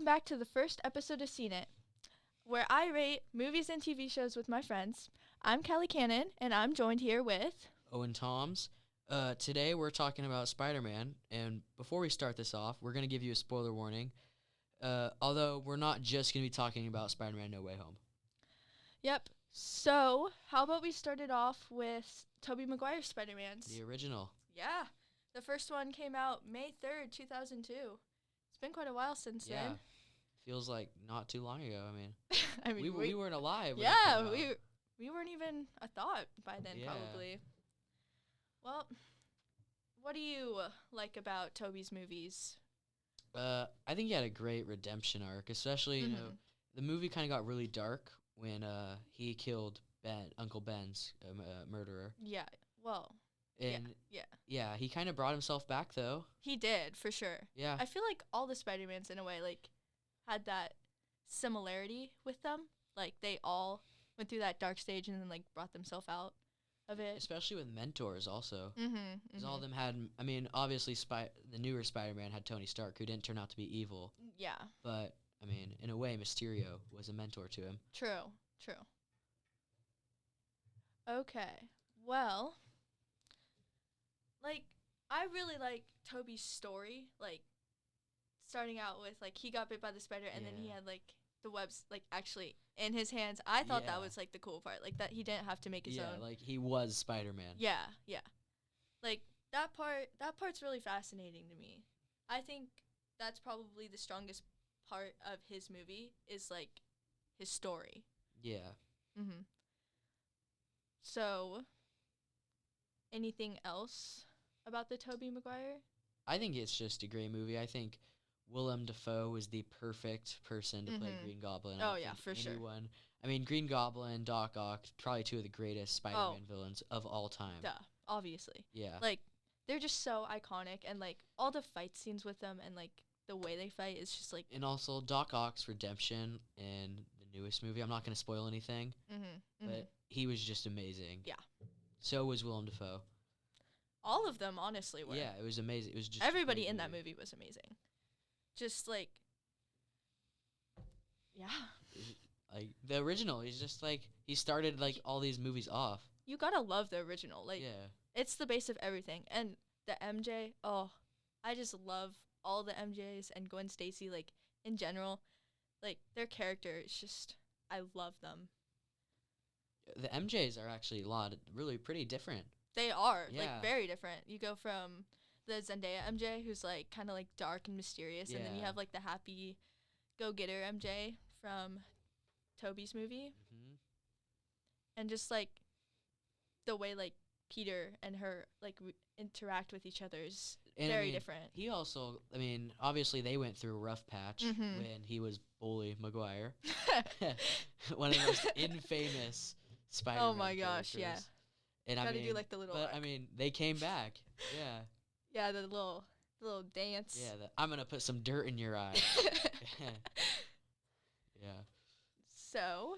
welcome back to the first episode of Seen It, where I rate movies and TV shows with my friends. I'm Kelly Cannon, and I'm joined here with... Owen Toms. Today we're talking about Spider-Man, and before we start this off, we're going to give you a spoiler warning, although we're not just going to be talking about Spider-Man No Way Home. Yep. So, how about we start it off with Tobey Maguire's Spider-Man's? The original. Yeah. The first one came out May 3rd, 2002. It's been quite a while since then. Feels like not too long ago. I mean, we weren't alive. Yeah, we weren't even a thought by then, probably. Well, what do you like about Tobey's movies? I think he had a great redemption arc, especially, you know, the movie kind of got really dark when he killed Uncle Ben's murderer. Yeah, well... And yeah, he kind of brought himself back, though. He did, for sure. Yeah. I feel like all the Spider-Mans, in a way, like, had that similarity with them. Like, they all went through that dark stage and then, like, brought themselves out of it. Especially with mentors, also. Because all of them had, I mean, obviously, the newer Spider-Man had Tony Stark, who didn't turn out to be evil. Yeah. But, I mean, in a way, Mysterio was a mentor to him. True. Okay. Well... Like, I really like Tobey's story, like, starting out with, like, he got bit by the spider, and then he had, like, the webs, like, actually in his hands. I thought that was, like, the cool part, like, that he didn't have to make his own. Yeah, like, he was Spider-Man. Yeah. Like, that part's really fascinating to me. I think that's probably the strongest part of his movie is, like, his story. Yeah. So, anything else about the Tobey Maguire? I think it's just a great movie. I think Willem Dafoe is the perfect person to play Green Goblin. Oh, yeah, for sure. I mean, Green Goblin, Doc Ock, probably two of the greatest Spider-Man villains of all time. Duh, obviously. Yeah. Like, they're just so iconic, and, like, all the fight scenes with them and, like, the way they fight is just, like... And also, Doc Ock's redemption in the newest movie. I'm not going to spoil anything, but he was just amazing. Yeah. So was Willem Dafoe. All of them, honestly, were. Yeah, it was amazing. It was just everybody in that movie was amazing. Just like, like the original. He's just like he started like all these movies off. You gotta love the original. Like, it's the base of everything. And the MJ, I just love all the MJs and Gwen Stacy. Like in general, like their character is just I love them. The MJs are actually really pretty different. They are, like, very different. You go from the Zendaya MJ, who's, like, kind of, like, dark and mysterious, and then you have, like, the happy go-getter MJ from Tobey's movie. And just, like, the way, like, Peter and her, like, interact with each other is very different. He also, I mean, obviously they went through a rough patch when he was Bully Maguire. One of the most infamous Spider-Man Oh, my gosh, characters. And gotta do like the little. But I mean, they came back. Yeah. Yeah, the little dance. Yeah, I'm gonna put some dirt in your eye. Yeah. So,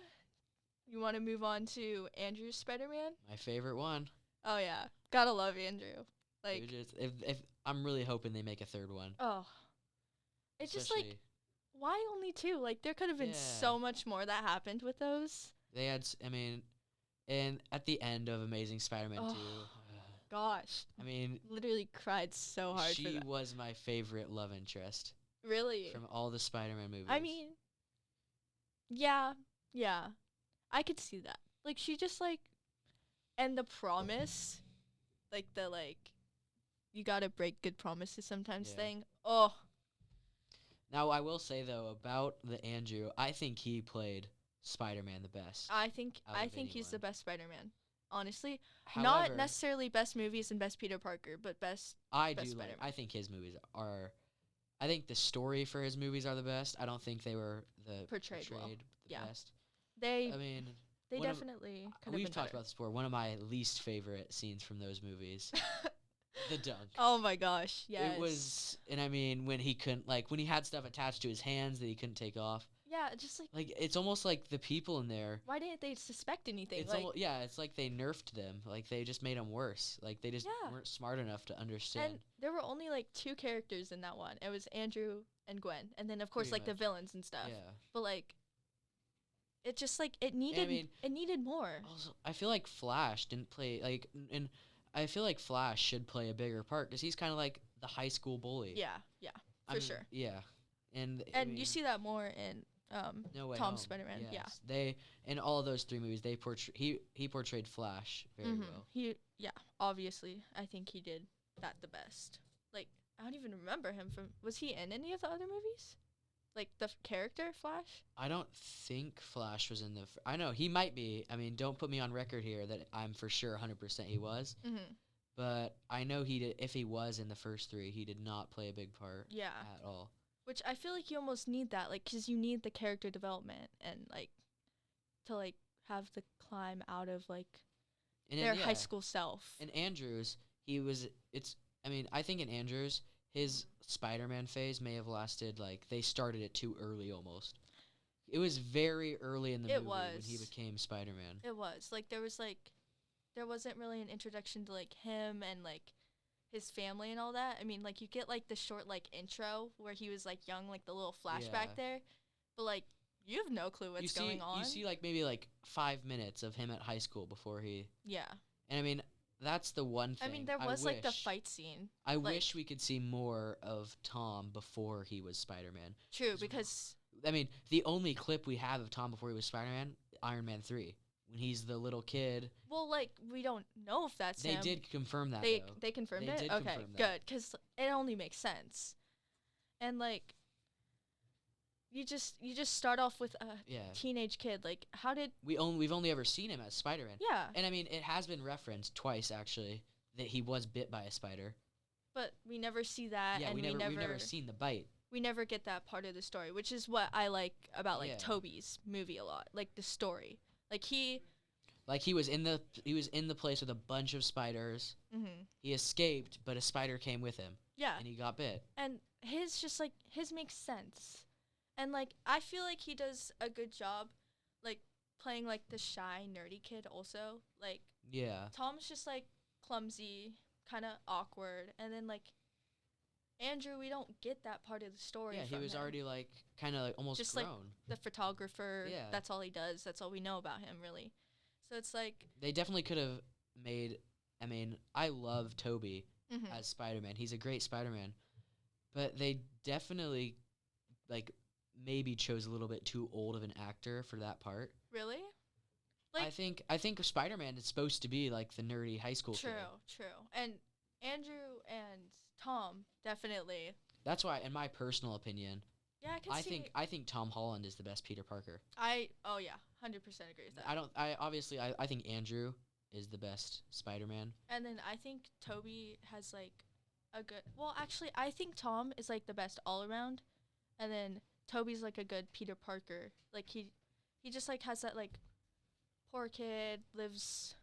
you want to move on to Andrew's Spider-Man? My favorite one. Oh yeah, gotta love Andrew. Like, if I'm really hoping they make a third one. Oh, it's just like, why only two? Like, there could have been so much more that happened with those. They had, I mean. And at the end of Amazing Spider-Man 2... gosh. I mean... Literally cried so hard for that. She was my favorite love interest. Really? From all the Spider-Man movies. I mean... Yeah. I could see that. Like, she just, like... And the promise... Like, the, like... You gotta break good promises sometimes thing. Oh. Now, I will say, though, about the Andrew, I think he played... Spider-Man the best. I think he's the best Spider-Man. Honestly, however, not necessarily best movies and best Peter Parker, but best. I think his movies are. I think the story for his movies are the best. I don't think they were portrayed the best. They definitely. We've talked better. about this before. One of my least favorite scenes from those movies. The dunk. Oh my gosh! Yes. It was, and I mean, when he had stuff attached to his hands that he couldn't take off. Yeah, just like it's almost like the people in there. Why didn't they suspect anything? It's like they nerfed them. Like they just made them worse. Like they just weren't smart enough to understand. And there were only like two characters in that one. It was Andrew and Gwen, and then of course Pretty like the much. villains and stuff. Yeah. But like, it just like it needed more. Also, I feel like Flash didn't play and I feel like Flash should play a bigger part because he's kind of like the high school bully. Yeah, yeah, for sure. Yeah, and you see that more in No Way Tom's Home. Spider-Man. Yes. Yeah, They in all of those 3 movies they he portrayed Flash very well. Obviously, I think he did that the best. Like, I don't even remember him from. Was he in any of the other movies? Like the character Flash? I don't think Flash was in the. I know he might be. I mean, don't put me on record here that I'm for sure 100% he was. Mm-hmm. But I know he did. If he was in the first 3, he did not play a big part. Yeah. At all. Which I feel like you almost need that, like, because you need the character development and like to like have the climb out of like their high school self. In Andrews, he was. I mean, I think in Andrews, his Spider-Man phase may have lasted like they started it too early almost. It was very early in the movie when he became Spider-Man. It was like there wasn't really an introduction to like him and like his family and all that. I mean, like you get like the short like intro where he was like young, like the little flashback there, but like you have no clue what's going on. You see like maybe like 5 minutes of him at high school before he. Yeah. And I mean, that's the one thing. I mean, there was like the fight scene. I wish we could see more of Tom before he was Spider-Man. True, because I mean, the only clip we have of Tom before he was Spider-Man, Iron Man 3, when he's the little kid. Well, like we don't know if that's him. They did confirm that. They confirmed it. Did okay, confirm that. Good, because it only makes sense. And like, you just start off with a teenage kid. Like, how did we've only ever seen him as Spider-Man? Yeah. And I mean, it has been referenced twice actually that he was bit by a spider. But we never see that. Yeah, and we've never seen the bite. We never get that part of the story, which is what I like about like Tobey's movie a lot. Like the story, like he was in the place with a bunch of spiders. Mm-hmm. He escaped, but a spider came with him. Yeah, and he got bit. And his makes sense, and like I feel like he does a good job, like playing like the shy nerdy kid also. Like Tom's just like clumsy, kind of awkward, and then like Andrew, we don't get that part of the story. Yeah, he was already like kind of like almost just grown. Like the photographer. Yeah, that's all he does. That's all we know about him, really. So it's like they definitely could have made. I mean, I love Tobey as Spider-Man. He's a great Spider-Man, but they definitely like maybe chose a little bit too old of an actor for that part. Really? Like I think Spider-Man is supposed to be like the nerdy high school kid. True. And Andrew and Tom definitely. That's why, in my personal opinion, yeah, I think Tom Holland is the best Peter Parker. 100% agree with that. I think Andrew is the best Spider-Man. And then I think Tobey has like a good. Well, actually, I think Tom is like the best all around, and then Tobey's like a good Peter Parker. Like he just like has that like poor kid lives.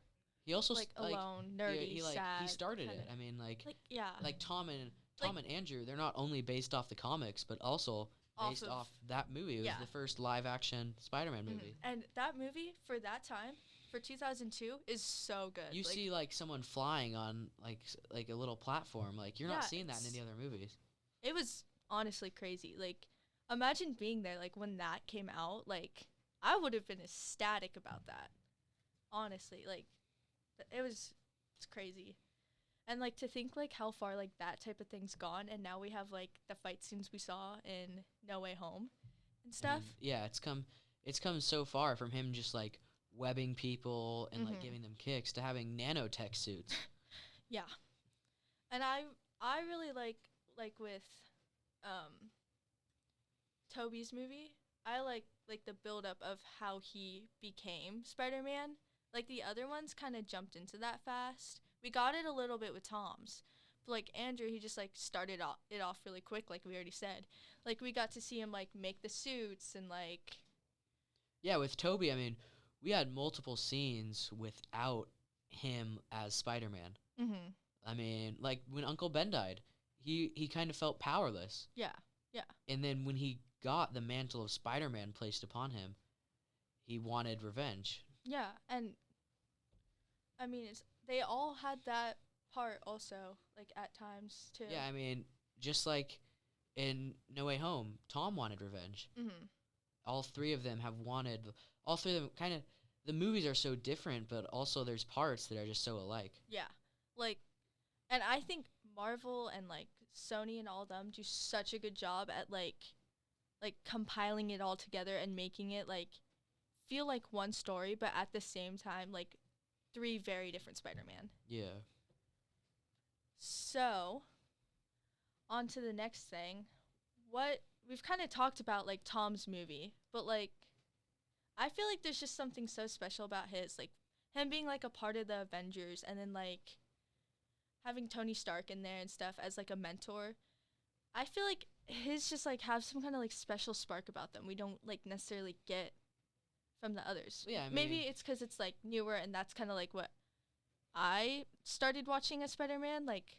He also like alone, nerdy, sad. He started it. I mean, like Tom and Andrew, they're not only based off the comics, but also based off that movie. It was the first live-action Spider-Man movie. And that movie, for that time, for 2002, is so good. You see, like, someone flying on, like a little platform. Like, you're not seeing that in any other movies. It was honestly crazy. Like, imagine being there, like, when that came out. Like, I would have been ecstatic about that. Honestly, like, it's crazy. And, like, to think, like, how far, like, that type of thing's gone, and now we have, like, the fight scenes we saw in No Way Home and stuff. Yeah, it's come so far from him just, like, webbing people and, like, giving them kicks to having nanotech suits. Yeah. And I really like with Tobey's movie, I like the build-up of how he became Spider-Man. Like, the other ones kind of jumped into that fast. We got it a little bit with Tom's. But, like, Andrew, he just, like, started it off really quick, like we already said. Like, we got to see him, like, make the suits and, like... Yeah, with Tobey, I mean, we had multiple scenes without him as Spider-Man. Mm-hmm. I mean, like, when Uncle Ben died, he kind of felt powerless. Yeah. And then when he got the mantle of Spider-Man placed upon him, he wanted revenge. Yeah, and I mean, they all had that part also, like, at times, too. Yeah, I mean, just like in No Way Home, Tom wanted revenge. Mm-hmm. All three of them have wanted. All three of them kind of. The movies are so different, but also there's parts that are just so alike. Yeah, like, and I think Marvel and like Sony and all of them do such a good job at like compiling it all together and making it like feel like one story, but at the same time like three very different Spider-Man. Yeah. So, on to the next thing. What we've kind of talked about like Tom's movie, but like I feel like there's just something so special about his, like him being like a part of the Avengers and then like having Tony Stark in there and stuff as like a mentor. I feel like his just like have some kind of like special spark about them we don't like necessarily get from the others. Yeah, I mean, maybe it's because it's like newer and that's kind of like what I started watching as Spider-Man. Like,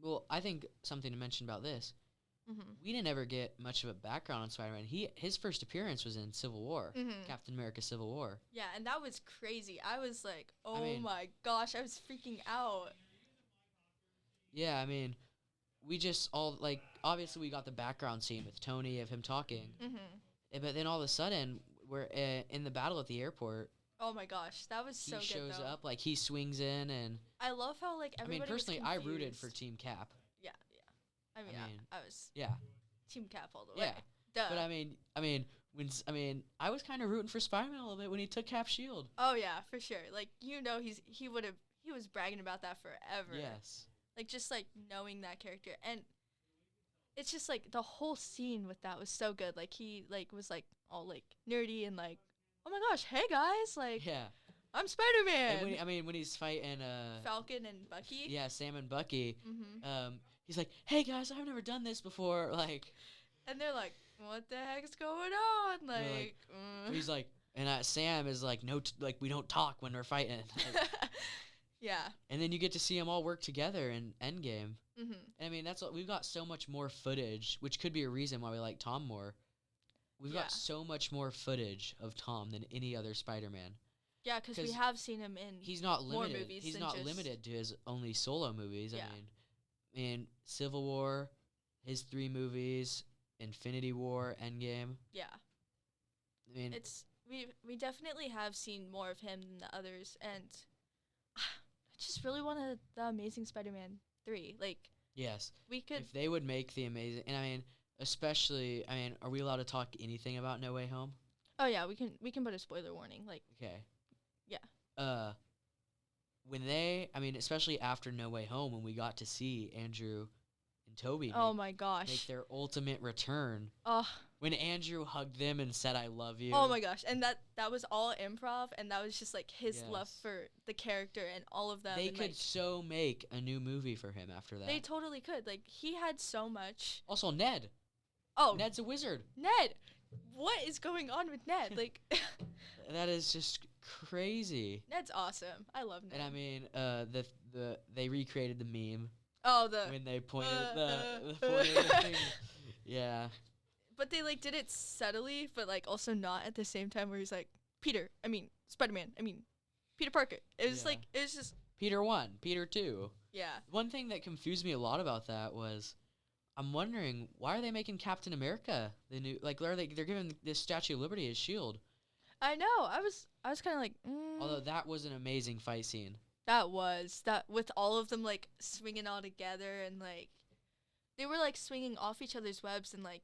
well, I think something to mention about this. mm-hmm. We didn't ever get much of a background on Spider-Man. His first appearance was in Civil War, Mm-hmm. Captain America: Civil War. Yeah, and that was crazy. I was like, oh I mean, my gosh, I was freaking out. Yeah, I mean, we just all like obviously we got the background scene with Tony of him talking, Mm-hmm. but then all of a sudden we're in the battle at the airport. Oh my gosh, that was so good. He shows though. up, like he swings in, and I love how like I everybody. mean, personally, I was rooted for confused. Team Cap. Yeah. I mean, I was Yeah, Team Cap all the way. yeah. Duh. But I was kind of rooting for Spider-Man a little bit when he took Cap's shield. Oh yeah, for sure. Like he was bragging about that forever. Yes. Like just like knowing that character, and it's just like the whole scene with that was so good. Like he like was like all like nerdy and like, oh my gosh, hey guys, like Yeah. I'm Spider-Man. And when he's fighting Falcon and Bucky. Yeah, Sam and Bucky. Mm-hmm. He's like, "Hey guys, I've never done this before." Like, and they're like, "What the heck's going on?" Like, he's like, and Sam is like, "No, like we don't talk when we're fighting." Like, yeah. And then you get to see them all work together in Endgame. Mm-hmm. And I mean, that's what we've got so much more footage, which could be a reason why we like Tom more. We've got so much more footage of Tom than any other Spider-Man. Yeah, because we have seen him in he's not limited. more movies. He's not limited to his only solo movies. Yeah. I mean, in Civil War, his 3 movies, Infinity War, Endgame. Yeah. I mean, we definitely have seen more of him than the others, and I just really wanted the Amazing Spider-Man 3. Like, yes, we could. If they would make the Amazing, and I mean, especially, I mean, are we allowed to talk anything about No Way Home? Oh yeah, we can put a spoiler warning. Like, okay. Yeah. When they, I mean, especially after No Way Home, when we got to see Andrew and Toby my gosh, make their ultimate return. Oh. When Andrew hugged them and said, "I love you." Oh my gosh, and that was all improv, and that was just like his love for the character and all of them. They and, could like, so make a new movie for him after that. They totally could. Like, he had so much. Also, Ned. Oh, Ned's a wizard. Ned, what is going on with Ned? Like, that is just crazy. Ned's awesome. I love Ned. And I mean, they recreated the meme. Oh, when they pointed the thing. Yeah. But they like did it subtly, but like also not at the same time. Where he's like, Spider-Man. Peter Parker. It was like it was just Peter 1, Peter 2. Yeah. One thing that confused me a lot about that was, I'm wondering, why are they making Captain America the new, like, they're giving this Statue of Liberty his shield. I know. I was kind of like. Although that was an amazing fight scene. That with all of them like swinging all together, and like they were like swinging off each other's webs and like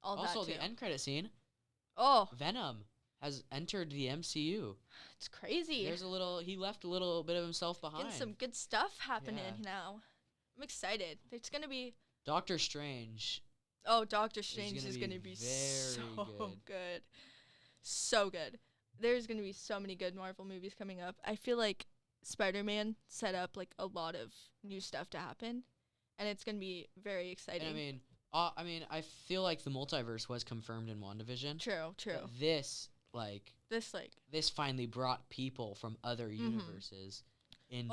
all that. Also, the end credit scene. Oh. Venom has entered the MCU. It's crazy. He left a little bit of himself behind. Getting some good stuff happening now. I'm excited. There's gonna be Doctor Strange. Oh, Doctor Strange is gonna be so good. So good. There's gonna be so many good Marvel movies coming up. I feel like Spider-Man set up like a lot of new stuff to happen, and it's gonna be very exciting. And I feel like the multiverse was confirmed in WandaVision. True. This finally brought people from other universes into the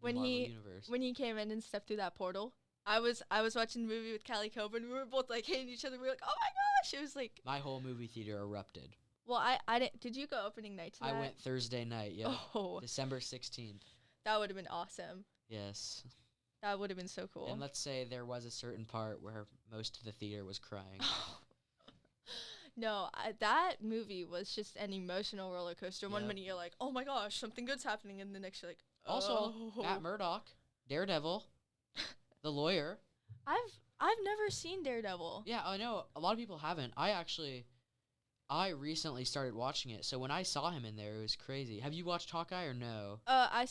Marvel universe. When he came in and stepped through that portal, I was watching the movie with Callie Coben. We were both like hating each other. We were like, oh my gosh! It was like my whole movie theater erupted. Well, I didn't. Did you go opening night to that? I went Thursday night. Yeah. Oh. December 16th. That would have been awesome. Yes. That would have been so cool. And let's say there was a certain part where most of the theater was crying. No, that movie was just an emotional roller coaster. One Yep. minute you're like, oh my gosh, something good's happening, and the next you're like, oh. Also, Matt Murdock, Daredevil, the lawyer. I've never seen Daredevil. Yeah, I know. A lot of people haven't. I recently started watching it, so when I saw him in there, it was crazy. Have you watched Hawkeye or no? I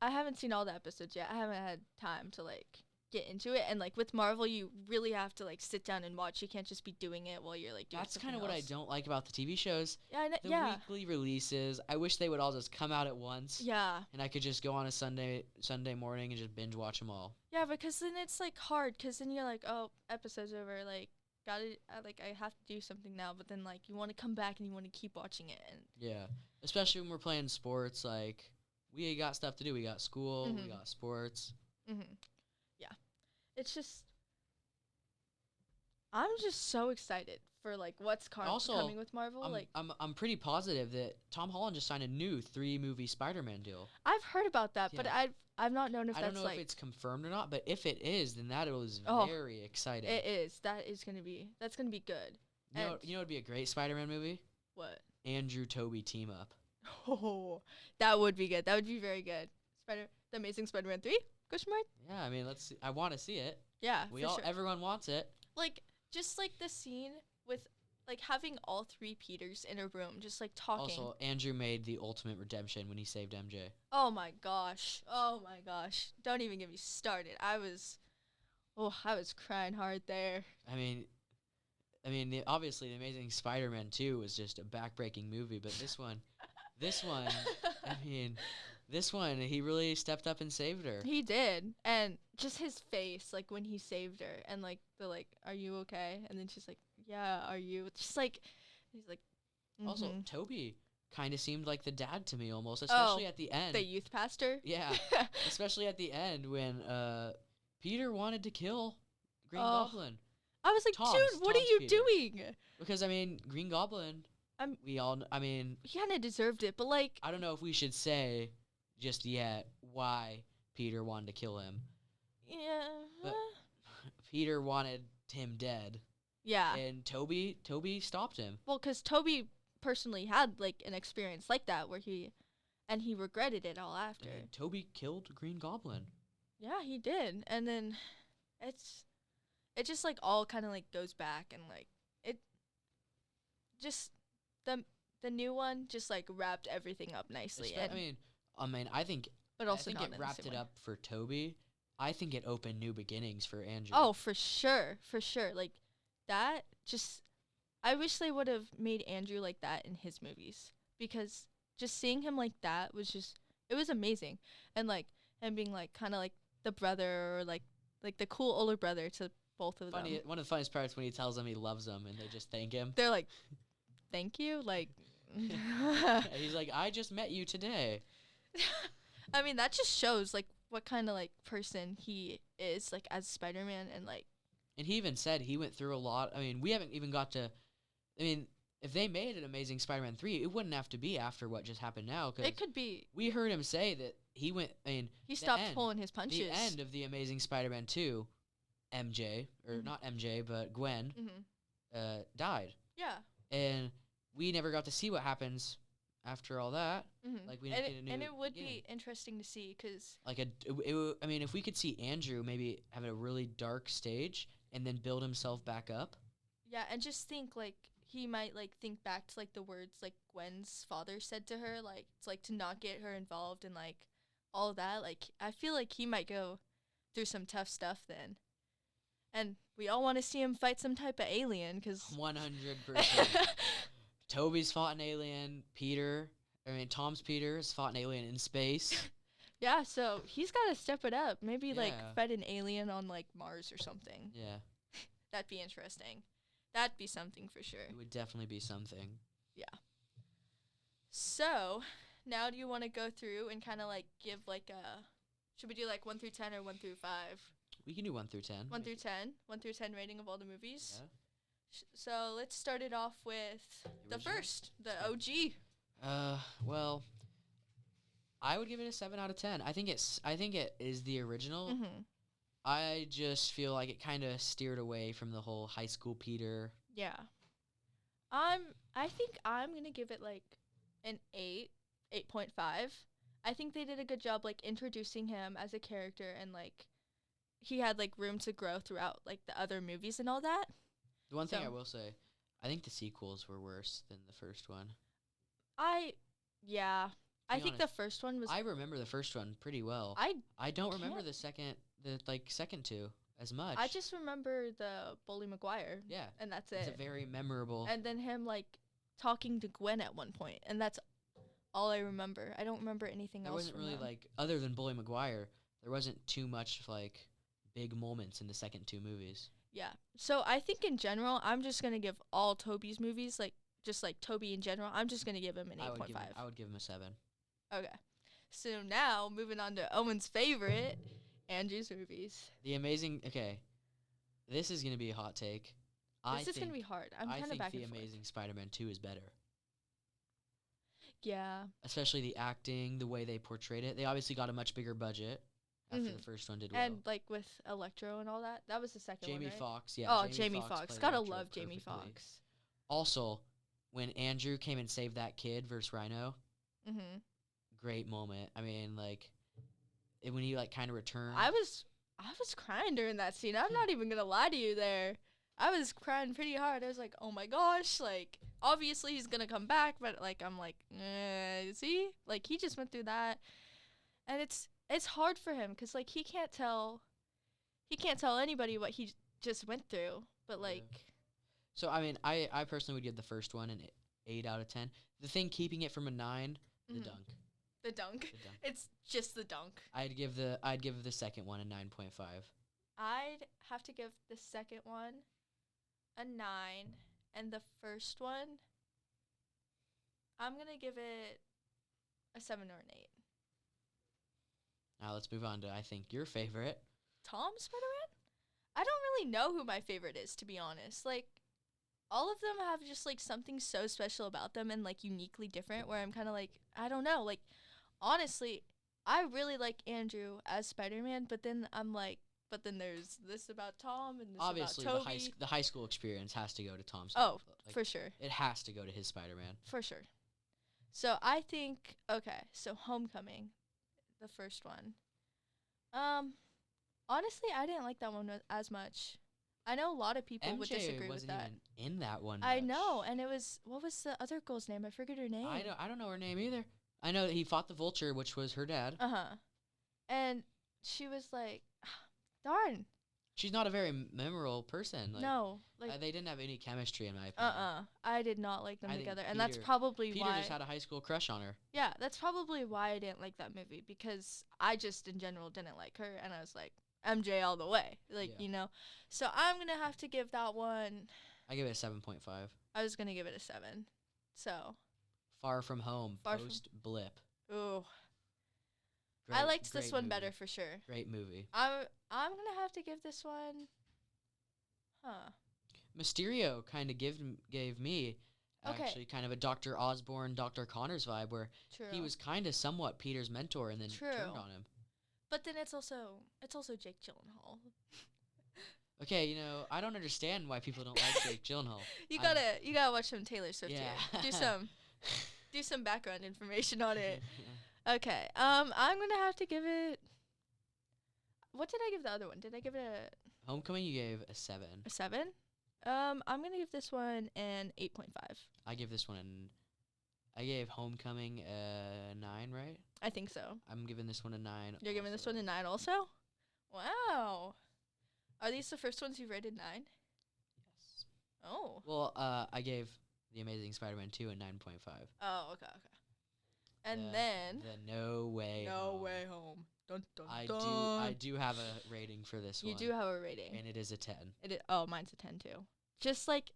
haven't seen all the episodes yet. I haven't had time to like get into it, and like with Marvel, you really have to like sit down and watch. You can't just be doing it while you're like doing That's something kind of what I else. don't like about the TV shows. Yeah, The weekly releases. I wish they would all just come out at once. Yeah. And I could just go on a Sunday morning and just binge watch them all. Yeah, because then it's like hard, because then you're like, oh, episode's over, like I have to do something now, but then like you want to come back and you want to keep watching it. And Yeah, especially when we're playing sports. Like we got stuff to do. We got school. We got sports. Yeah, it's just I'm just so excited for like what's coming with Marvel. I'm pretty positive that Tom Holland just signed a new 3-movie Spider-Man deal. I've heard about that, but Yeah. I've not known if I that's don't know like if it's confirmed or not, but if it is, then that is very exciting. it is. That's gonna be good. You know, it'd be a great Spider-Man movie. What? Andrew Toby team up. Oh, that would be good. That would be very good. The Amazing Spider-Man 3? Question mark? Yeah, I mean, let's see. I want to see it. Yeah, sure. Everyone wants it. Like, just like the scene with like having all 3 Peters in a room, just like talking. Also, Andrew made the ultimate redemption when he saved MJ. Oh my gosh. Don't even get me started. I was crying hard there. I mean, obviously, The Amazing Spider-Man 2 was just a backbreaking movie, but this one, he really stepped up and saved her. He did. And just his face, like, when he saved her, and, like, the, like, are you okay? And then she's like, yeah, are you? Just, like, he's like, Also, Toby kind of seemed like the dad to me almost, especially at the end. The youth pastor? Yeah, especially at the end when Peter wanted to kill Green Goblin. I was like, dude, what are you doing? Because, I mean, Green Goblin, he kind of deserved it, but, like, I don't know if we should say just yet why Peter wanted to kill him. Yeah. But Peter wanted him dead. Yeah. And Toby stopped him. Well, because Toby personally had, like, an experience like that where he regretted it all after. And Toby killed Green Goblin. Yeah, he did. And then it just, like, all kind of, like, goes back, and, like, it just, the new one just, like, wrapped everything up nicely. I think but also it wrapped it up for Toby. I think it opened new beginnings for Andrew. Oh, for sure. Like, that just, I wish they would have made Andrew like that in his movies, because just seeing him like that was just, it was amazing. And, like, him being, like, kind of like the brother, or, like the cool older brother to both of them. One of the funniest parts when he tells them he loves them and they just thank him. They're like, thank you? Like, he's like, I just met you today. I mean, that just shows, like, what kind of, like, person he is, like, as Spider-Man, and, like. And he even said he went through a lot. I mean, we haven't even got to, if they made an Amazing Spider-Man 3, it wouldn't have to be after what just happened now. Cause it could be. We heard him say that he went, he stopped pulling his punches. The end of the Amazing Spider-Man 2, MJ, or not MJ, but Gwen, died. Yeah. And we never got to see what happens after all that. Like, we didn't get a new it would beginning. be interesting to see, because like if we could see Andrew maybe have a really dark stage and then build himself back up. Yeah, and just think, like, he might, like, think back to, like, the words, like, Gwen's father said to her, like, to not get her involved in, like, all of that. Like, I feel like he might go through some tough stuff then. And we all want to see him fight some type of alien, because 100%. Toby's fought an alien. Tom's Peter has fought an alien in space. Yeah, so he's got to step it up. Maybe, like, fight an alien on, like, Mars or something. Yeah. That'd be interesting. That'd be something for sure. It would definitely be something. Yeah. So, now do you want to go through and kind of, like, give, like, should we do, like, 1 through 10 or 1 through 5? We can do 1 through 10. 1 through 10? 1 through 10 rating of all the movies? Yeah. So, let's start it off with the first, the OG. Well, I would give it a 7 out of 10. I think it is the original. Mm-hmm. I just feel like it kind of steered away from the whole high school Peter. Yeah. I think I'm gonna give it like an 8.5. I think they did a good job like introducing him as a character, and like he had like room to grow throughout like the other movies and all that. The one thing I will say, I think the sequels were worse than the first one. I think honest, the first one was. I remember the first one pretty well. I don't remember the second two as much. I just remember the Bully Maguire. Yeah, and that's it. It's a very memorable. And then him like talking to Gwen at one point, and that's all I remember. I don't remember anything else. There wasn't really like, other than Bully Maguire, there wasn't too much like big moments in the second two movies. Yeah. So I think in general, I'm just gonna give all Tobey's movies, like just like Tobey in general, I'm just gonna give him an 8.5. I would give him a 7. Okay. So now moving on to Owen's favorite, Andrew's movies. Okay. This is gonna be a hot take. This is gonna be hard. I'm kind of back and forth. I think The Amazing Spider-Man 2 is better. Yeah. Especially the acting, the way they portrayed it. They obviously got a much bigger budget after the first one did well. And like with Electro and all that. That was the second one, right? Jamie Foxx, yeah. Oh, Jamie Foxx. Gotta love Jamie Foxx. Also, when Andrew came and saved that kid versus Rhino, great moment. I mean, like, when he like kind of returned. I was crying during that scene. I'm not even gonna lie to you there. I was crying pretty hard. I was like, oh my gosh, like, obviously he's gonna come back, but like, I'm like, see? Like, he just went through that. And it's hard for him, because like, he can't tell anybody what he just went through, but like. Yeah. So, I mean, I personally would give the first one an 8 out of 10. The thing keeping it from a 9, the dunk. The dunk. It's just the dunk. I'd give the second one a 9.5. I'd have to give the second one a 9, and the first one, I'm going to give it a 7 or an 8. Now let's move on to, I think, your favorite. Tom Spider-Man? I don't really know who my favorite is, to be honest. Like, all of them have just, like, something so special about them and, like, uniquely different, where I'm kind of like, I don't know. Like, honestly, I really like Andrew as Spider-Man, but then I'm like, but then there's this about Tom and this obviously about Tobey. The high school experience has to go to Tom's. Oh, like, for sure. It has to go to his Spider-Man. For sure. So I think, okay, so Homecoming, the first one. Honestly, I didn't like that one as much. I know a lot of people would disagree with that. MJ wasn't even in that one much. I know, and it was, what was the other girl's name? I forget her name. I don't know her name either. I know that he fought the Vulture, which was her dad. And she was like, darn. She's not a very memorable person. Like, no. Like, they didn't have any chemistry, in my opinion. I did not like them together. And that's probably why. Peter just had a high school crush on her. Yeah, that's probably why I didn't like that movie. Because I just, in general, didn't like her. And I was like, MJ all the way. Like, you know. So I'm going to have to give that one. I give it a 7.5. I was going to give it a 7. So. Far From Home. Post-blip. Ooh. I liked this one better for sure. Great movie. I'm gonna have to give this one. Mysterio kind of gave me actually kind of a Dr. Osborn, Dr. Connors vibe, where he was kind of somewhat Peter's mentor and then turned on him. But then it's also Jake Gyllenhaal. Okay, you know, I don't understand why people don't like Jake Gyllenhaal. You gotta watch some Taylor Swift here. Do some background information on it. Okay. I'm gonna have to give it. What did I give the other one? Did I give it a Homecoming? You gave a 7. A 7? I'm gonna give this one an 8.5. I gave Homecoming a 9, right? I think so. I'm giving this one a 9. You're giving this one a 9 also? Wow. Are these the first ones you rated 9? Yes. Oh. Well, I gave The Amazing Spider-Man 2 a 9.5. Oh, okay. And then the No Way Home. Dun, dun, dun. I do have a rating for this one. You do have a rating. And it is a 10. Mine's a 10 too. Just like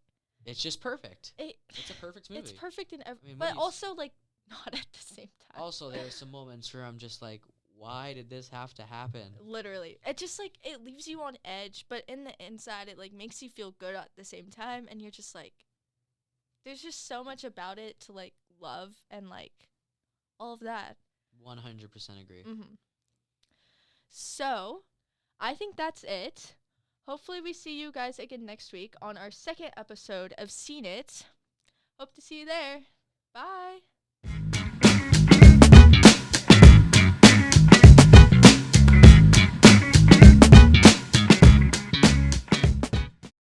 it's just perfect. It's a perfect movie. It's perfect in but also like not at the same time. Also, there are some moments where I'm just like, why did this have to happen? Literally. It just like it leaves you on edge, but in the inside it like makes you feel good at the same time, and you're just like there's just so much about it to like love and like all of that. 100% agree. So, I think that's it. Hopefully we see you guys again next week on our second episode of Seen It. Hope to see you there. Bye.